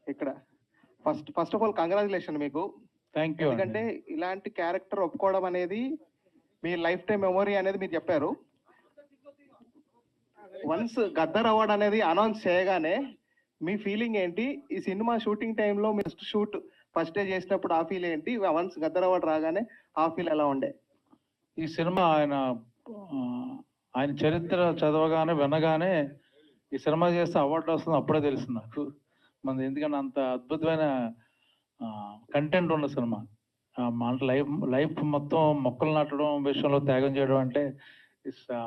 ఇక్కడ first of all congratulation మీకు. Thank you. ఎందుకంటే ఇలాంటి క్యారెక్టర్ ఒప్పుకోవడం అనేది మీ లైఫ్ టైం మెమొరీ అనేది మీరు చెప్పారు. వన్స్ గద్దర్ అవార్డ్ అనేది అనౌన్స్ చేయగానే మీ ఫీలింగ్ ఏంటి? ఈ సినిమా షూటింగ్ టైంలో మీరు ఫస్ట్ డే చేసినప్పుడు ఆ ఫీల్ ఏంటి? వన్స్ గద్దర్ అవార్డ్ రాగానే ఆ ఫీల్ ఎలా ఉండే? ఈ సినిమా ఆయన చరిత్ర చదవగానే వినగానే ఈ సినిమా చేస్తే అవార్డు వస్తుంది అప్పుడే తెలిసింది నాకు. మన ఎందుకంటే అంత అద్భుతమైన కంటెంట్ ఉన్న సినిమా. అంటే లైఫ్ మొత్తం మొక్కలు నాటడం విషయంలో త్యాగం చేయడం అంటే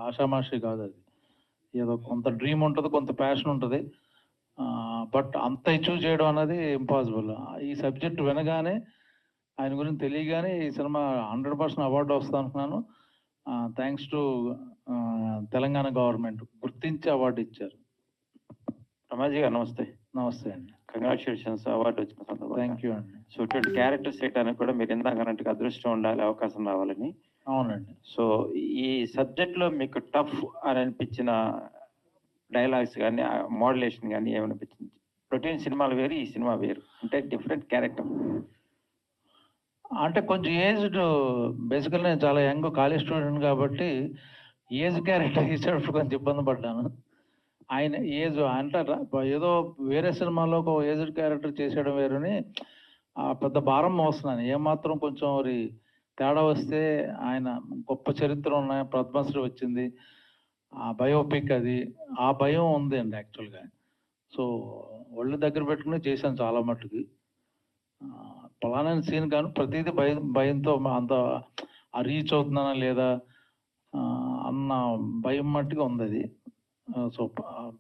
ఆషామాషి కాదు. అది ఏదో కొంత డ్రీమ్ ఉంటుంది, కొంత ప్యాషన్ ఉంటుంది, బట్ అంత అచీవ్ చేయడం అనేది ఇంపాసిబుల్. ఈ సబ్జెక్ట్ వినగానే ఆయన గురించి తెలియగానే ఈ సినిమా 100% అవార్డు వస్తుంది అనుకున్నాను. థ్యాంక్స్ టు తెలంగాణ గవర్నమెంట్ గుర్తించి అవార్డు ఇచ్చారు. రమాజీ గారు నమస్తే. నమస్తే అండి. కంగ్రాచులేషన్స్ అవార్డు వచ్చిన సందర్భంగా. థ్యాంక్ యూ అండి. సో ఇటువంటి క్యారెక్టర్స్ చేయడానికి కూడా మీరు ఇందాక అన్నట్టుగా అదృష్టం ఉండాలి, అవకాశం రావాలని. అవునండి. సో ఈ సబ్జెక్ట్లో మీకు టఫ్ అని అనిపించిన డైలాగ్స్ కానీ మోడ్యులేషన్ కానీ ఏమనిపించింది? ప్రోటీన్ సినిమాలు వేరు, ఈ సినిమా వేరు, అంటే డిఫరెంట్ క్యారెక్టర్. అంటే కొంచెం ఏజ్డ్, బేసికల్ నేను చాలా యంగ్ కాలేజ్ స్టూడెంట్ కాబట్టి ఏజ్ క్యారెక్టర్ ఇచ్చేటప్పుడు కొంచెం ఇబ్బంది పడ్డాను. ఆయన ఏజ్ అంటే ఏదో వేరే సినిమాలో ఒక ఏజ్డ్ క్యారెక్టర్ చేసేయడం వేరుని పెద్ద భారం మోస్తున్నాను. ఏమాత్రం కొంచెం తేడా వస్తే ఆయన గొప్ప చరిత్ర ఉన్న పద్మశ్రీ వచ్చింది, ఆ బయోపిక్ అది, ఆ భయం ఉంది అండి యాక్చువల్గా. సో ఒళ్ళు దగ్గర పెట్టుకుని చేశాను చాలా మట్టుకి. పలానా సీన్ కానీ ప్రతిదీ భయంతో అంత రీచ్ అవుతున్నానా లేదా అన్న భయం మట్టుగా ఉంది అది. సో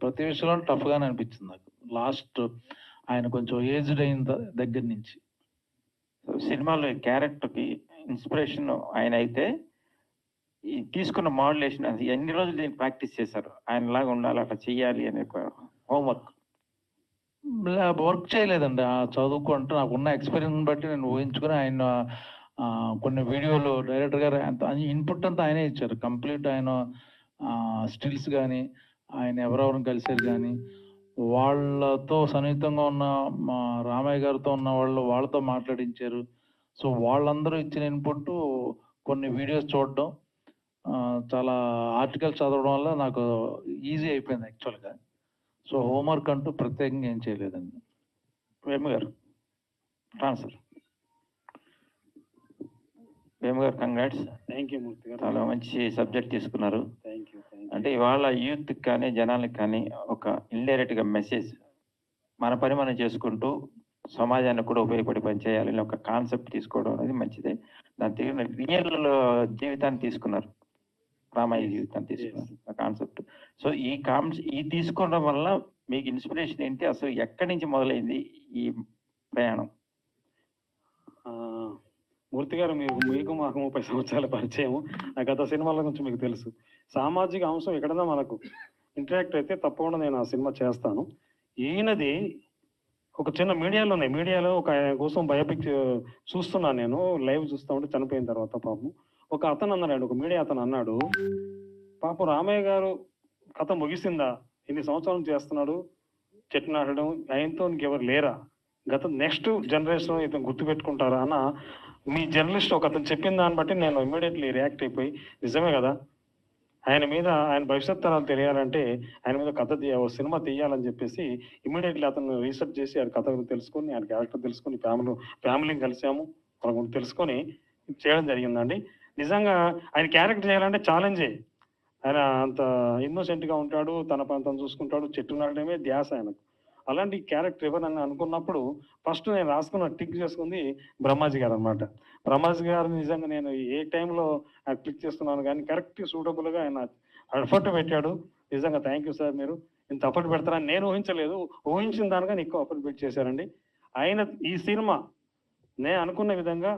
ప్రతి విషయంలో టఫ్గానే అనిపించింది నాకు లాస్ట్ ఆయన కొంచెం ఏజ్డ్ అయిన దగ్గర నుంచి. సినిమాలో క్యారెక్టర్కి ఇన్స్పిరేషన్ ఆయన అయితే ఈ తీసుకున్న మోడ్యులేషన్ అది ఎన్ని రోజులు దీన్ని ప్రాక్టీస్ చేశారు? ఆయనలాగా ఉండాలి, అట్లా చెయ్యాలి అనే హోంవర్క్ వర్క్ చేయలేదండి. చదువుకుంటూ నాకున్న ఎక్స్పీరియన్స్ బట్టి నేను ఊహించుకుని ఆయన కొన్ని వీడియోలు డైరెక్టర్ గారు ఇన్పుట్ అంతా ఆయనే ఇచ్చారు. కంప్లీట్ ఆయన స్టిల్స్ కానీ ఆయన ఎవరెవరిని కలిసారు కానీ వాళ్ళతో సన్నిహితంగా ఉన్న మా రామయ్య గారితో ఉన్న వాళ్ళతో మాట్లాడించారు. సో వాళ్ళందరూ ఇచ్చిన ఇన్పుట్, కొన్ని వీడియోస్ చూడడం, చాలా ఆర్టికల్స్ చదవడం వల్ల నాకు ఈజీ అయిపోయింది యాక్చువల్గా. సో హోంవర్క్ అంటూ ప్రత్యేకంగా ఏం చేయలేదండి. వేము గారు ట్రాన్స్ఫర్. వేము గారు కంగ్రాట్స్. థ్యాంక్ యూ మూర్తి గారు. చాలా మంచి సబ్జెక్ట్ తీసుకున్నారు. Thank you. అంటే ఇవాళ యూత్కి కానీ జనాలకు కానీ ఒక ఇండైరెక్ట్గా మెసేజ్, మన పని మనం చేసుకుంటూ సమాజానికి కూడా ఉపయోగపడి పని చేయాలని ఒక కాన్సెప్ట్ తీసుకోవడం అనేది మంచిదే. దాని తిరిగిన రియల్ జీవితాన్ని తీసుకున్నారు, రామయ్య జీవితాన్ని తీసుకున్నారు కాన్సెప్ట్. సో ఈ తీసుకోవడం వల్ల మీకు ఇన్స్పిరేషన్ ఏంటి? అసలు ఎక్కడి నుంచి మొదలైంది ఈ ప్రయాణం? మూర్తి గారు, మీకు మాకు 30 సంవత్సరాల పరిచయం. గత సినిమాల గురించి మీకు తెలుసు. సామాజిక అంశం ఎక్కడన్నా మనకు ఇంటరాక్ట్ అయితే తప్పకుండా నేను ఆ సినిమా చేస్తాను. ఈయనది ఒక చిన్న మీడియాలో ఒక ఆయన కోసం బయోపిక్ చూస్తున్నాను నేను, లైవ్ చూస్తూ ఉంటే చనిపోయిన తర్వాత పాపం ఒక అతను అన్నాడు, ఒక మీడియా అతను అన్నాడు, పాపం రామయ్య గారు కథ ముగిసిందా, ఇన్ని సంవత్సరాలు చేస్తున్నాడు చెట్టు నాటడం, ఆయనతో ఇంకెవరు లేరా, నెక్స్ట్ జనరేషన్ ఇతను గుర్తుపెట్టుకుంటారా అన్న మీ జర్నలిస్ట్ ఒక అతను చెప్పిన దాన్ని బట్టి నేను ఇమ్మీడియట్లీ రియాక్ట్ అయిపోయి, నిజమే కదా, ఆయన భవిష్యత్ తరాలు తెలియాలంటే ఆయన మీద కథ సినిమా తీయాలని చెప్పేసి ఇమ్మీడియట్లీ అతను రీసెర్చ్ చేసి ఆయన కథ తెలుసుకొని, ఆయన క్యారెక్టర్ తెలుసుకొని, ఫ్యామిలీని కలిసాము, తెలుసుకొని చేయడం జరిగిందండి. నిజంగా ఆయన క్యారెక్టర్ చేయాలంటే ఛాలెంజే. ఆయన అంత ఇన్నోసెంట్గా ఉంటాడు, తన ప్రాంతం చూసుకుంటాడు, చెట్టు నాటడమే ధ్యాస ఆయనకు. అలాంటి క్యారెక్టర్ ఎవరని అనుకున్నప్పుడు ఫస్ట్ నేను రాసుకున్న టిక్ చేసుకుంది బ్రహ్మాజీ గారు అనమాట. బ్రహ్మాజీ గారు నిజంగా నేను ఏ టైంలో క్లిక్ చేస్తున్నాను కానీ కరెక్ట్ సూటబుల్గా ఆయన ఎఫర్ట్ పెట్టాడు. నిజంగా థ్యాంక్ యూ సార్, మీరు ఇంత ఎఫర్ట్ పెడతారని నేను ఊహించలేదు. ఊహించిన దానికన్నా ఎక్కువ ఎఫర్ట్ పెట్టి చేశారండి. ఆయన ఈ సినిమా నేను అనుకున్న విధంగా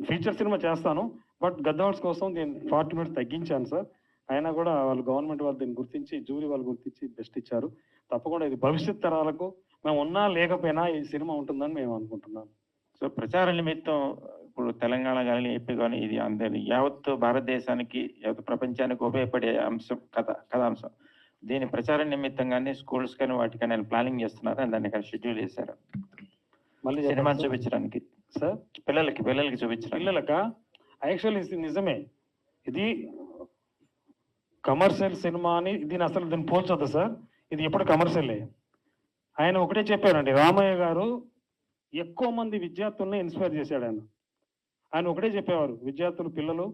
ఫీచర్ సినిమా చేస్తాను, బట్ గద్దవాల్స్ కోసం దీన్ని 40 minutes తగ్గించాను సార్. అయినా కూడా వాళ్ళు గవర్నమెంట్ వాళ్ళు దీన్ని గుర్తించి, జూరీ వాళ్ళు గుర్తించి బెస్ట్ ఇచ్చారు. తప్పకుండా ఇది భవిష్యత్ తరాలకు మేము ఉన్నా లేకపోయినా ఈ సినిమా ఉంటుందని మేము అనుకుంటున్నాం. సో ప్రచార నిమిత్తం ఇప్పుడు తెలంగాణ కానీ ఏపీ కానీ ఇది అందరి యావత్ భారతదేశానికి యావత్ ప్రపంచానికి ఉపయోగపడే అంశం కథాంశం. దీని ప్రచారం నిమిత్తంగానే స్కూల్స్ కానీ వాటికని ఆయన ప్లానింగ్ చేస్తున్నారు, అని దాన్ని షెడ్యూల్ చేశారు మళ్ళీ సినిమాని చూపించడానికి. సార్ పిల్లలకి చూపించడానికి. పిల్లలక యాక్చువల్లీ ఇది నిజమే, ఇది కమర్షియల్ సినిమా అని దీన్ని పోల్చొద్దు సార్, ఇది ఎప్పుడు కమర్షియలే. ఆయన ఒకటే చెప్పారండి, రామయ్య గారు ఎక్కువ మంది విద్యార్థుల్ని ఇన్స్పైర్ చేశాడు. ఆయన ఒకటే చెప్పేవారు, విద్యార్థులు పిల్లలు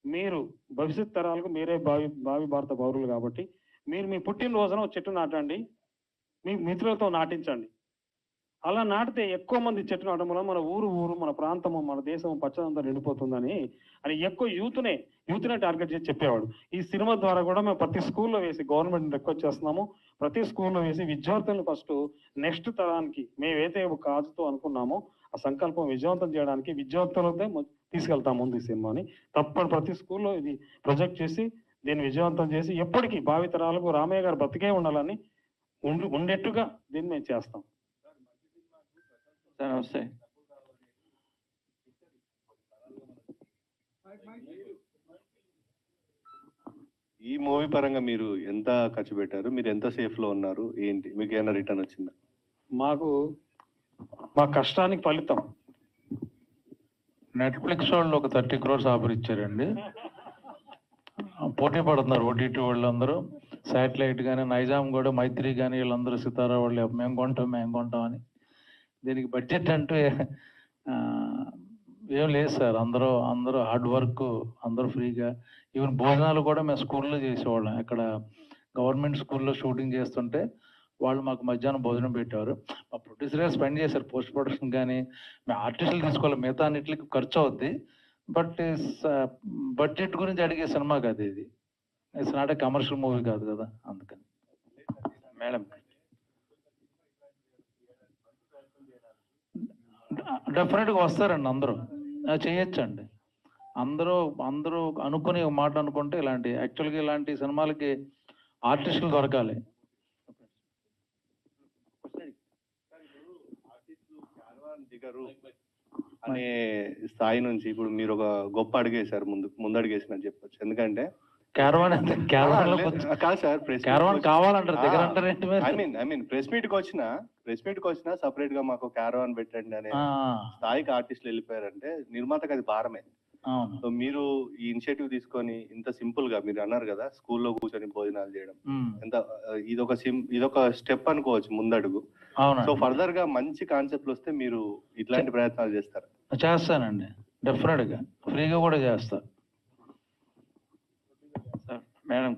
మీరు భవిష్యత్ తరాలకు మీరే భావి భారత పౌరులు కాబట్టి మీరు మీ పుట్టినరోజున ఒక చెట్టు నాటండి, మీ మిత్రులతో నాటించండి. అలా నాటితే ఎక్కువ మంది చెట్టు నాటడం వల్ల మన ఊరు మన ప్రాంతము మన దేశం పచ్చదంతా నిండిపోతుందని అని ఎక్కువ యూత్నే టార్గెట్ చేసి చెప్పేవాడు. ఈ సినిమా ద్వారా కూడా మేము ప్రతి స్కూల్లో వేసి గవర్నమెంట్ రిక్వెస్ట్ చేస్తున్నాము, ప్రతి స్కూల్లో వేసి విద్యార్థులను ఫస్ట్ నెక్స్ట్ తరానికి మేమైతే ఒక కాజుతో అనుకున్నామో ఆ సంకల్పం విజయవంతం చేయడానికి విద్యార్థులతో తీసుకెళ్తాం ముందు ఈ సినిమాని. తప్పని ప్రతి స్కూల్లో ఇది ప్రొజెక్ట్ చేసి దీన్ని విజయవంతం చేసి ఎప్పటికీ భావితరాలకు రామయ్య గారు బతికే ఉండాలని ఉండేట్టుగా దీన్ని మేము చేస్తాం. నమస్తే. ఈ మూవీ పరంగా మీరు ఎంత ఖర్చు పెట్టారు, మీరు ఎంత సేఫ్ లో ఉన్నారు, ఏంటి మీకు ఏమైనా రిటర్న్ వచ్చిందా? మా కష్టానికి ఫలితం నెట్ఫ్లిక్స్ వాళ్ళు ఒక 30 crores ఆఫర్ ఇచ్చారండి. పోటీ పడుతున్నారు ఓటీటీ వాళ్ళందరూ, శాటిలైట్ కానీ నైజాం కూడా మైత్రి కానీ వీళ్ళందరూ సితారా వాళ్ళు మేము కొంటాం అని. దీనికి బడ్జెట్ అంటూ ఏం లేదు సార్, అందరూ హార్డ్ వర్క్, అందరూ ఫ్రీగా. ఈవెన్ భోజనాలు కూడా మేము స్కూల్లో చేసేవాళ్ళం. ఇక్కడ గవర్నమెంట్ స్కూల్లో షూటింగ్ చేస్తుంటే వాళ్ళు మాకు మధ్యాహ్నం భోజనం పెట్టేవారు. మా ప్రొడ్యూసర్గా స్పెండ్ చేశారు పోస్ట్ ప్రొడక్షన్ కానీ, మేము ఆర్టిస్టులు తీసుకోవాలి, మిగతా అన్నిటికి ఖర్చు అవుద్ది. బట్ బడ్జెట్ గురించి అడిగే సినిమా కాదు ఇది, it's not a commercial movie కాదు కదా, అందుకని. మేడం డెఫినెట్గా వస్తారండి, అందరూ చేయొచ్చండి. అందరూ అనుకుని ఒక మాట అనుకుంటే యాక్చువల్గా ఇలాంటి సినిమాలకి ఆర్టిస్టులు దొరకాలి. దిగరు అనే స్థాయి నుంచి ఇప్పుడు మీరు ఒక గొప్ప అడిగేశారు, ముందడిగేసినని చెప్పొచ్చు. ఎందుకంటే క్యారవాన్ కాదు సార్, క్యారవాన్ కావాలంటారు, దగ్గరంటారు ఏంటి? ఐ మీన్ ప్రెస్ మీట్ కి వచ్చినా సపరేట్ గా మాకు క్యారవాన్ పెట్టండి అనే స్థాయికి ఆర్టిస్టులు వెళ్ళిపోయారంటే నిర్మాతకు అది భారమే. సో మీరు ఈ ఇనిషియేటివ్ తీసుకొని ఇంత సింపుల్ గా మీరు అన్నారు కదా, స్కూల్లో కూర్చొని భోజనాలు చేయడం, ఎంత ఇదొక స్టెప్ అనుకోవచ్చు, ముందడుగు. సో ఫర్దర్ గా మంచి కాన్సెప్ట్లు వస్తే మీరు ఇట్లాంటి ప్రయత్నాలు చేస్తారు? చేస్తానండి, డెఫినెట్ గా ఫ్రీగా కూడా చేస్తా. మేడం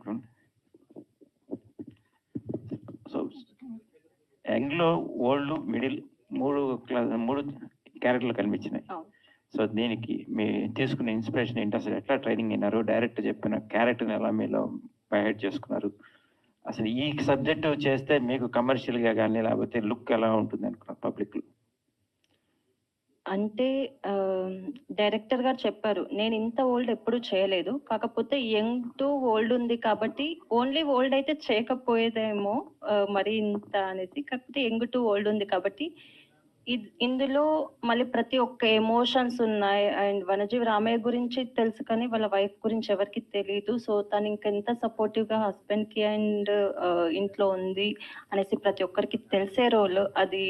సో యంగ్ లో ఓల్డ్ మిడిల్ మూడు క్యారెక్టర్లు కనిపించినాయి. సో దీనికి మీ తీసుకున్న ఇన్స్పిరేషన్ ఏంటి, అసలు ఎట్లా ట్రైనింగ్ అయినారు, డైరెక్ట్ చెప్పిన క్యారెక్టర్ని ఎలా మీలో బైహెడ్ చేసుకున్నారు, అసలు ఈ సబ్జెక్ట్ చేస్తే మీకు కమర్షియల్ గా కానీ లేకపోతే లుక్ ఎలా ఉంటుంది అనుకున్నారు పబ్లిక్ లో? అంటే డైరెక్టర్ గారు చెప్పారు, నేను ఇంత ఓల్డ్ ఎప్పుడు చేయలేదు, కాకపోతే యంగ్ టు ఓల్డ్ ఉంది కాబట్టి ఓన్లీ ఓల్డ్ అయితే చేయకపోయేదేమో మరి ఇంత అనేసి, కాకపోతే యంగ్ టు ఓల్డ్ ఉంది కాబట్టి ఇందులో మళ్ళీ ప్రతి ఒక్క ఎమోషన్స్ ఉన్నాయి. అండ్ వనజీవి రామయ్య గురించి తెలుసు కానీ వాళ్ళ వైఫ్ గురించి ఎవరికి తెలియదు. సో తను ఇంకెంత సపోర్టివ్ గా హస్బెండ్ కి అండ్ ఇంట్లో ఉంది అనేసి ప్రతి ఒక్కరికి తెలిసే రోల్ అది.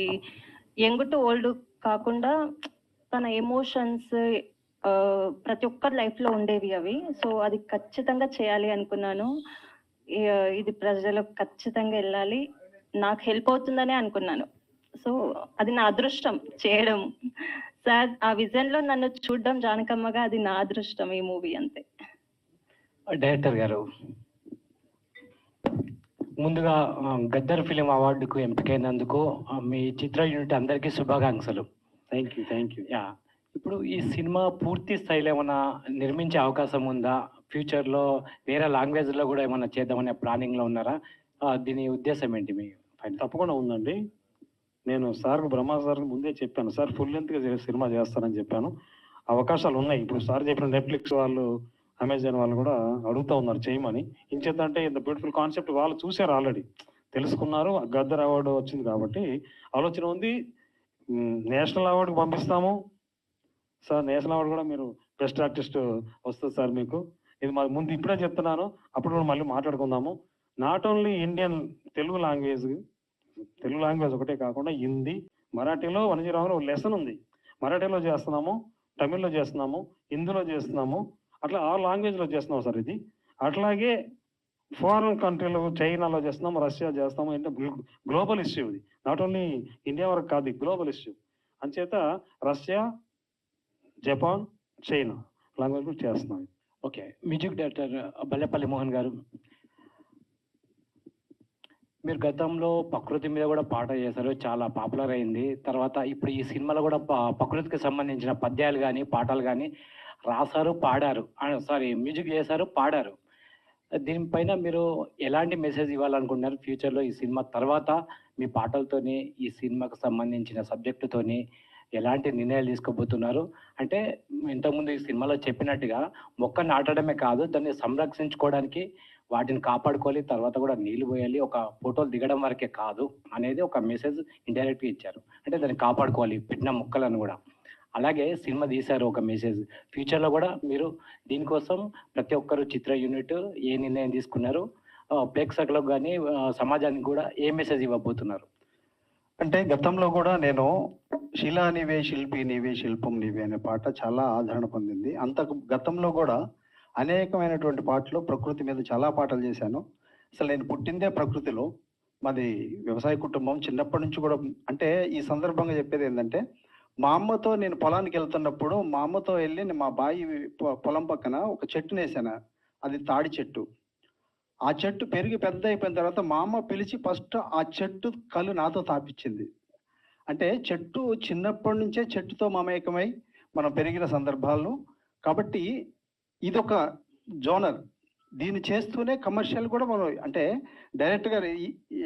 యంగ్ టు ఓల్డ్ కాకుండా తన ఎమోషన్స్ ప్రతి ఒక్కరి లైఫ్ లో ఉండేవి అవి. సో అది ఖచ్చితంగా చేయాలి అనుకున్నాను. ఇది ప్రజలకు ఖచ్చితంగా వెళ్ళాలి, నాకు హెల్ప్ అవుతుందనే అనుకున్నాను. సో అది నా అదృష్టం చేయడం. సార్ ఆ విజన్ లో నన్ను చూడడం జానకమ్మగా అది నా అదృష్టం ఈ మూవీ, అంతే. డైరెక్టర్ గారు, ముందుగా గద్దర్ ఫిలిం అవార్డుకు ఎంపికైనందుకు మీ చిత్ర యూనిట్ అందరికీ శుభాకాంక్షలు. Thank you. యా, ఇప్పుడు ఈ సినిమా పూర్తి స్థాయిలో ఏమైనా నిర్మించే అవకాశం ఉందా? ఫ్యూచర్లో వేరే లాంగ్వేజ్లో కూడా ఏమైనా చేద్దామనే ప్లానింగ్లో ఉన్నారా? దీని ఉద్దేశం ఏంటి మీ? తప్పకుండా ఉందండి. నేను సార్కు బ్రహ్మా సార్కి ముందే చెప్పాను, సార్ ఫుల్ లెంత్గా సినిమా చేస్తానని చెప్పాను. అవకాశాలు ఉన్నాయి. ఇప్పుడు సార్ చెప్పిన నెట్ఫ్లిక్స్ వాళ్ళు, అమెజాన్ వాళ్ళు కూడా అడుగుతూ ఉన్నారు చేయమని. ఇంచేతంటే ఇంత బ్యూటిఫుల్ కాన్సెప్ట్ వాళ్ళు చూశారు, ఆల్రెడీ తెలుసుకున్నారు. గద్దర్ అవార్డు వచ్చింది కాబట్టి ఆలోచన ఉంది. నేషనల్ అవార్డుకి పంపిస్తాము సార్. నేషనల్ అవార్డు కూడా మీరు బెస్ట్ ఆర్టిస్ట్ వస్తుంది సార్ మీకు. ఇది ముందు ఇప్పుడే చెప్తున్నాను, అప్పుడు కూడా మళ్ళీ మాట్లాడుకుందాము. Not only Indian Telugu language ఒకటే కాకుండా హిందీ, మరాఠీలో వనజీరావులో లెసన్ ఉంది. మరాఠీలో చేస్తున్నాము, తమిళ్లో చేస్తున్నాము, హిందీలో చేస్తున్నాము, అట్లా 6 లాంగ్వేజ్లో చేస్తున్నాము సార్ ఇది. అట్లాగే ఫారిన్ కంట్రీలో చైనాలో చేస్తున్నాము, రష్యా చేస్తాము. అంటే గ్లోబల్ ఇష్యూ ఇది, నాట్ ఓన్లీ ఇండియా వరకు కాదు, గ్లోబల్ ఇష్యూ. అంచేత రష్యా, జపాన్, చైనా లాంగ్వేజ్ చేస్తున్నాం. Okay, music director Ballepalli Mohan గారు, మీరు గతంలో ప్రకృతి మీద కూడా పాట చేశారు, చాలా పాపులర్ అయింది. తర్వాత ఇప్పుడు ఈ సినిమాలో కూడా ప్రకృతికి సంబంధించిన పద్యాలు కానీ పాటలు కానీ రాశారు, పాడారు, మ్యూజిక్ చేశారు, పాడారు. దీనిపైన మీరు ఎలాంటి మెసేజ్ ఇవ్వాలనుకుంటున్నారు ఫ్యూచర్లో ఈ సినిమా తర్వాత? మీ పాటలతోని ఈ సినిమాకు సంబంధించిన సబ్జెక్టుతోని ఎలాంటి నిర్ణయాలు తీసుకోబోతున్నారు? అంటే ఇంతకుముందు ఈ సినిమాలో చెప్పినట్టుగా మొక్క నాటడమే కాదు, దాన్ని సంరక్షించుకోవడానికి వాటిని కాపాడుకోవాలి, తర్వాత కూడా నీళ్లు పోయాలి, ఒక ఫోటోలు దిగడం వరకే కాదు అనేది ఒక మెసేజ్ ఇండైరెక్ట్గా ఇచ్చారు. అంటే దాన్ని కాపాడుకోవాలి, పెట్టిన మొక్కలను కూడా. అలాగే సినిమా తీశారు ఒక మెసేజ్. ఫ్యూచర్లో కూడా మీరు దీనికోసం ప్రతి ఒక్కరు చిత్ర యూనిట్ ఏ నిర్ణయం తీసుకున్నారు, ప్రేక్షకులకు కానీ సమాజానికి కూడా ఏ మెసేజ్ ఇవ్వబోతున్నారు? అంటే గతంలో కూడా నేను శిలా నీవే శిల్పి నీవే శిల్పం నీవే అనే పాట చాలా ఆదరణ పొందింది. గతంలో కూడా అనేకమైనటువంటి పాటలు ప్రకృతి మీద చాలా పాటలు చేశాను. అసలు నేను పుట్టిందే ప్రకృతిలో, మాది వ్యవసాయ కుటుంబం. చిన్నప్పటి నుంచి కూడా, అంటే ఈ సందర్భంగా చెప్పేది ఏంటంటే, మా అమ్మతో నేను పొలానికి వెళ్తున్నప్పుడు మా అమ్మతో వెళ్ళి మా బావి పొలం పక్కన ఒక చెట్టుని వేసాను. అది తాడి చెట్టు. ఆ చెట్టు పెరిగి పెద్ద అయిపోయిన తర్వాత మా అమ్మ పిలిచి ఫస్ట్ ఆ చెట్టు కళ్ళు నాతో తాపించింది. అంటే చెట్టు చిన్నప్పటి నుంచే చెట్టుతో మమేకమై మనం పెరిగిన సందర్భాలు. కాబట్టి ఇదొక జోనర్. దీన్ని చేస్తూనే కమర్షియల్ కూడా మనం, అంటే డైరెక్టర్ గారు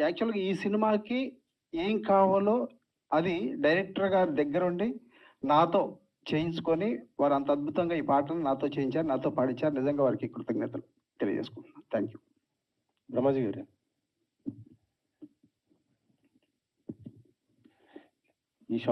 యాక్చువల్గా ఈ సినిమాకి ఏం కావాలో అది డైరెక్టర్ గారి దగ్గరుండి నాతో చేయించుకొని వారు అంత అద్భుతంగా ఈ పాటను నాతో చేయించారు, నాతో పాడించారు. నిజంగా వారికి కృతజ్ఞతలు తెలియజేసుకుంటున్నాను. Thank you. బ్రహ్మాజీ గారు.